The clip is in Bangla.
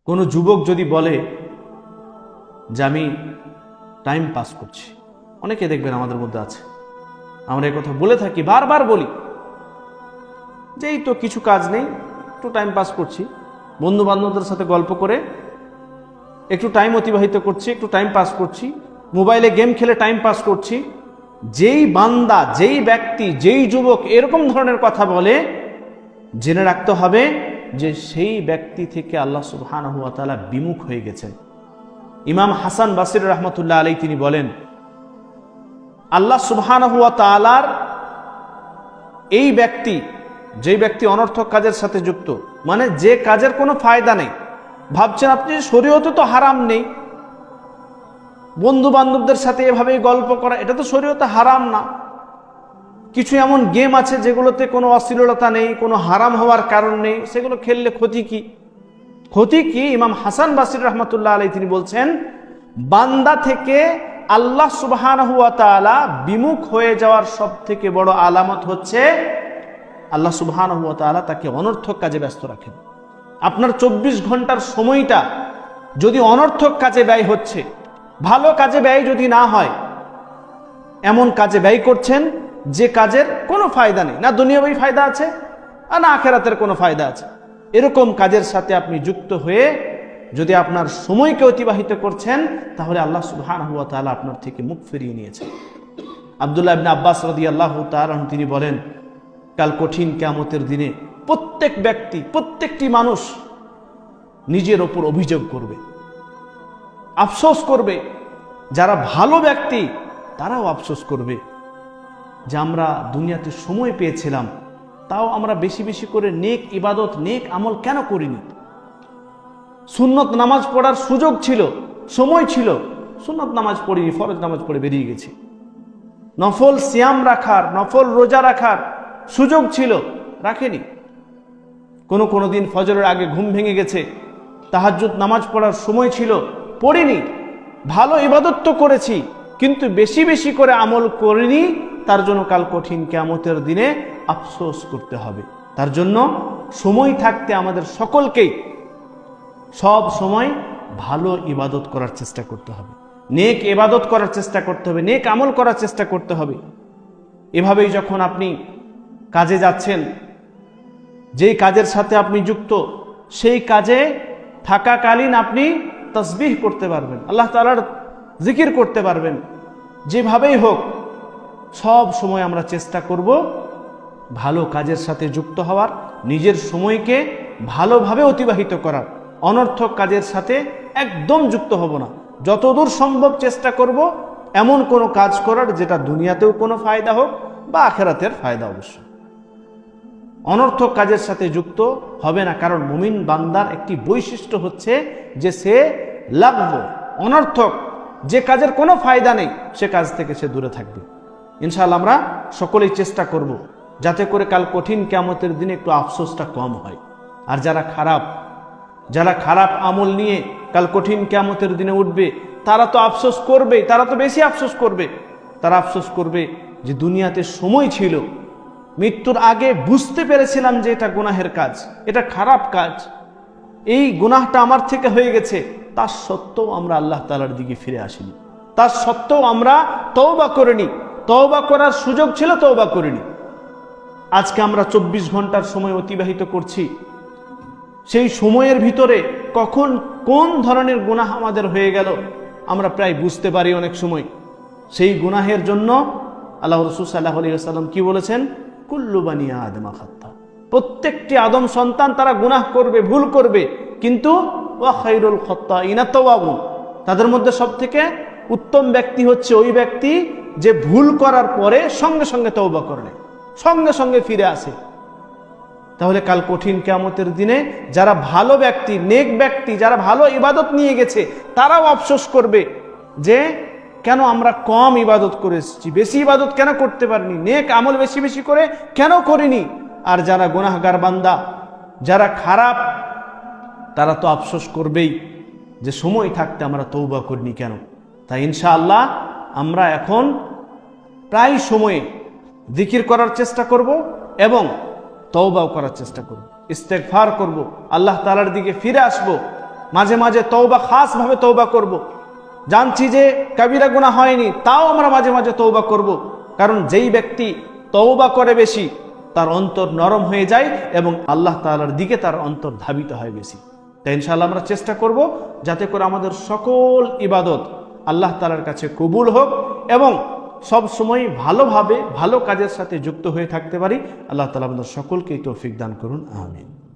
কোনো যুবক যদি বলে যে আমি টাইম পাস করছি, অনেকে দেখবেন আমাদের মধ্যে আছে, আমরা এই কথা বলে থাকি, বারবার বলি যে এই তো কিছু কাজ নেই, একটু টাইম পাস করছি, বন্ধু বান্ধবদের সাথে গল্প করে একটু টাইম অতিবাহিত করছি, একটু টাইম পাস করছি, মোবাইলে গেম খেলে টাইম পাস করছি। যেই বান্দা, যেই ব্যক্তি, যেই যুবক এরকম ধরনের কথা বলে, জেনে রাখতে হবে যে সেই ব্যক্তি থেকে আল্লাহ সুবহানাহু ওয়া তাআলা বিমুখ হয়ে গেছেন। ইমাম হাসান বাসরি রাহমাতুল্লাহ আলাইহি তিনি বলেন, আল্লাহ সুবহানাহু ওয়া তাআলার এই ব্যক্তি, যেই ব্যক্তি অনর্থক কাজের সাথে যুক্ত, মানে যে কাজের কোনো ফায়দা নেই, ভাবছেন আপনি শরীয়তে তো হারাম নেই, বন্ধু বান্ধবদের সাথে এভাবেই গল্প করা, এটা তো শরীয়তে হারাম না, কিছু এমন গেম আছে যেগুলোতে কোনো অশ্লীলতা নেই, কোনো হারাম হওয়ার কারণ নেই, সেগুলো খেললে ক্ষতি কি? ক্ষতি কি? ইমাম হাসান বাসরি রাহমাতুল্লাহ আলাইহি তিনি বলছেন, বান্দা থেকে আল্লাহ সুবহানাহু ওয়া তাআলা বিমুখ হয়ে যাওয়ার সবথেকে বড় আলামত হচ্ছে আল্লাহ সুবহানাহু ওয়া তাআলা তাকে অনর্থক কাজে ব্যস্ত রাখেন। আপনার 24 ঘন্টার সময়টা যদি অনর্থক কাজে ব্যয় হচ্ছে, ভালো কাজে ব্যয় যদি না হয়, এমন কাজে ব্যয় করছেন যে কাজের কোনো ফায়দা নেই, না দুনিয়াবী ফায়দা আছে আর না আখিরাতের কোনো ফায়দা আছে, এরকম কাজের সাথে আপনি যুক্ত হয়ে যদি আপনার সময়কে অতিবাহিত করছেন, তাহলে আল্লাহ সুবহানাহু ওয়া তাআলা আপনার থেকে মুখ ফিরিয়ে নিয়েছেন। আব্দুল্লাহ ইবনে আব্বাস রাদিয়াল্লাহু তাআলা আনহু তিনি বলেন, কাল কঠিন কিয়ামতের দিনে প্রত্যেক ব্যক্তি, প্রত্যেকটি মানুষ নিজের ওপর অভিযোগ করবে, আফসোস করবে। যারা ভালো ব্যক্তি তারাও আফসোস করবে যে আমরা দুনিয়াতে সময় পেয়েছিলাম, তাও আমরা বেশি বেশি করে নেক ইবাদত, নেক আমল কেন করিনি? সুন্নত নামাজ পড়ার সুযোগ ছিল, সময় ছিল, সুন্নত নামাজ পড়িনি, ফরজ নামাজ পড়ে বেরিয়ে গেছি। নফল সিয়াম রাখার, নফল রোজা রাখার সুযোগ ছিল, রাখেনি। কোনো দিন ফজরের আগে ঘুম ভেঙে গেছে, তাহাজ্জুদ নামাজ পড়ার সময় ছিল, পড়িনি। ভালো ইবাদত তো করেছি, কিন্তু বেশি বেশি করে আমল করিনি, তার জন্য কাল কঠিন কিয়ামতের দিনে আফসোস করতে হবে। তার জন্য সময় থাকতে আমাদের সকলকেই সব সময় ভালো ইবাদত করার চেষ্টা করতে হবে, নেক ইবাদত করার চেষ্টা করতে হবে, নেক আমল করার চেষ্টা করতে হবে। এভাবেই যখন আপনি কাজে যাচ্ছেন, যেই কাজের সাথে আপনি যুক্ত, সেই কাজে থাকাকালীন আপনি তাসবিহ করতে পারবেন, আল্লাহ তাআলার জিকির করতে পারবেন। যেভাবেই হোক সব সময় আমরা চেষ্টা করব ভালো কাজের সাথে যুক্ত হওয়ার, নিজের সময়কে ভালোভাবে অতিবাহিত করার, অনর্থক কাজের সাথে একদম যুক্ত হব না। যতদূর সম্ভব চেষ্টা করব এমন কোনো কাজ করার যেটা দুনিয়াতেও কোনো ফায়দা হোক বা আখিরাতের ফায়দা অবশ্য। অনর্থক কাজের সাথে যুক্ত হবে না, কারণ মুমিন বান্দার একটি বৈশিষ্ট্য হচ্ছে যে সে লাগব, অনর্থক যে কাজের কোনো ফায়দা নেই সে কাজ থেকে সে দূরে থাকবে। ইনশাআল্লাহ আমরা সকলেই চেষ্টা করব যাতে করে কাল কঠিন কিয়ামতের দিনে একটু আফসোসটা কম হয়। আর যারা খারাপ আমল নিয়ে কাল কঠিন কিয়ামতের দিনে উঠবে, তারা তো আফসোস করবে, তারা তো বেশি আফসোস করবে। তারা আফসোস করবে যে দুনিয়াতে সময় ছিল, মৃত্যুর আগে বুঝতে পেরেছিলাম যে এটা গুনাহের কাজ, এটা খারাপ কাজ, এই গুনাহটা আমার থেকে হয়ে গেছে, তার সত্ত্বেও আমরা আল্লাহ তাআলার দিকে ফিরে আসিনি, তার সত্ত্বেও আমরা তওবা করিনি, তওবা করার সুযোগ ছিল, তওবা করিনি। আজকে আমরা 24 ঘন্টার সময় অতিবাহিত করছি, সেই সময়ের ভিতরে কখন কোন ধরনের গুনাহ আমাদের হয়ে গেল আমরা প্রায় বুঝতে পারি অনেক সময়। সেই গুনাহের জন্য আল্লাহ রাসূল সাল্লাল্লাহু আলাইহি ওয়াসাল্লাম কি বলেছেন? কুল্লু বানি আদম খাত্তা, প্রত্যেকটি আদম সন্তান তারা গুনাহ করবে, ভুল করবে, কিন্তু ওয়া খায়রুল খাত্তাইনা তাওয়াবুন, তাদের মধ্যে সবথেকে উত্তম ব্যক্তি হচ্ছে ওই ব্যক্তি যে ভুল করার পরে সঙ্গে সঙ্গে তওবা করে, সঙ্গে সঙ্গে ফিরে আসে। তাহলে কাল কঠিন কিয়ামতের দিনে যারা ভালো ব্যক্তি, নেক ব্যক্তি, যারা ভালো ইবাদত নিয়ে গেছে, তারাও আফসোস করবে যে কেন আমরা কম ইবাদত করে এসেছি, বেশি ইবাদত কেন করতে পারিনি, নেক আমল বেশি বেশি করে কেন করিনি। আর যারা গুনাহগার বান্দা, যারা খারাপ, তারা তো আফসোস করবেই যে সময় থাকতে আমরা তওবা করিনি কেন। তাই ইনশাআল্লাহ আমরা এখন প্রায় সময়ে জিকির করার চেষ্টা করব এবং তওবাও করার চেষ্টা করব, ইস্তেগফার করব, আল্লাহ তাআলার দিকে ফিরে আসব। মাঝে মাঝে তওবা, খাসভাবে তওবা করব। জানছি যে কাবিরা গুনাহ হয়নি, তাও আমরা মাঝে মাঝে তওবা করব। কারণ যেই ব্যক্তি তওবা করে বেশি, তার অন্তর নরম হয়ে যায় এবং আল্লাহ তাআলার দিকে তার অন্তর ধাবিত হয় বেশি। তাই ইনশাআল্লাহ আমরা চেষ্টা করব যাতে করে আমাদের সকল ইবাদত আল্লাহ তাআলার কাছে কবুল হোক এবং সব সময় ভালোভাবে ভালো কাজের সাথে যুক্ত হয়ে থাকতে পারি। আল্লাহ তাআলা আমাদের সকলকে তৌফিক দান করুন, আমিন।